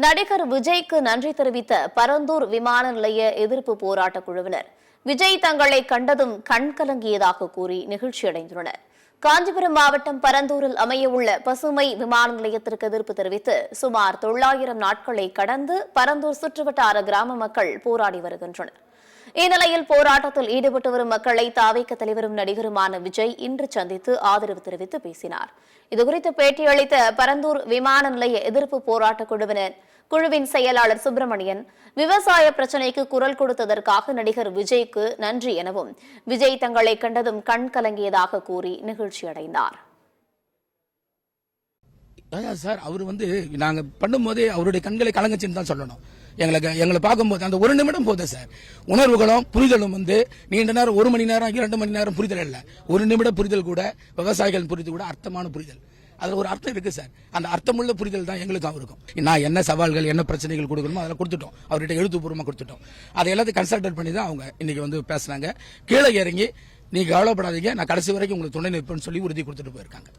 நடிகர் விஜய்க்கு நன்றி தெரிவித்த பரந்தூர் விமான நிலைய எதிர்ப்பு போராட்டக் குழுவினர் விஜய் தங்களை கண்டதும் கண்கலங்கியதாக கூறி நிகழ்ச்சியடைந்துள்ளனர். காஞ்சிபுரம் மாவட்டம் பரந்தூரில் அமையவுள்ள பசுமை விமான நிலையத்திற்கு எதிர்ப்பு தெரிவித்து சுமார் 900 நாட்களை கடந்து பரந்தூர் சுற்றுவட்டார கிராம மக்கள் போராடி வருகின்றனர். இந்நிலையில் போராட்டத்தில் ஈடுபட்டு வரும் மக்களை தாவேக தலைவரும் நடிகருமான விஜய் இன்று சந்தித்து ஆதரவு தெரிவித்து பேசினார். இதுகுறித்து பேட்டியளித்த பரந்தூர் விமான நிலைய எதிர்ப்பு போராட்டக் குழுவின் செயலாளர் சுப்பிரமணியன், விவசாய பிரச்சினைக்கு குரல் கொடுத்ததற்காக நடிகர் விஜய்க்கு நன்றி எனவும் விஜய் தங்களை கண்டதும் கண் கலங்கியதாக கூறி நிகழ்ச்சியடைந்தார். சார், அவர் நாங்க பண்ணும்போதே அவருடைய கண்களை கலங்கச்சின்னு தான் சொல்லணும். எங்களை பார்க்கும்போது அந்த ஒரு நிமிடம் போதும் சார். உணர்வுகளும் புரிதலும் நீண்ட நேரம் 1 மணி நேரம் 2 மணி நேரம் புரிதல் இல்ல, 1 நிமிடம் புரிதல் கூட விவசாயிகள் புரிதல் கூட அர்த்தமான புரிதல். அதுல ஒரு அர்த்தம் இருக்கு சார். அந்த அர்த்தமுள்ள புரிதல் தான் எங்களுக்கும் இருக்கும். நான் என்ன சவால்கள் என்ன பிரச்சனைகள் கொடுக்கணுமோ அதெல்லாம் கொடுத்துட்டோம். அவர்கிட்ட எழுத்துப்பூர்வமா கொடுத்துட்டோம். அதை எல்லாத்தையும் கன்சல்டேட் பண்ணி தான் அவங்க இன்னைக்கு பேசுனாங்க. கீழே இறங்கி நீங்க கவலைப்படாதீங்க, நான் கடைசி வரைக்கும் உங்களுக்கு துணை நிற்பேன்னு சொல்லி உறுதி கொடுத்துட்டு போயிருக்காங்க.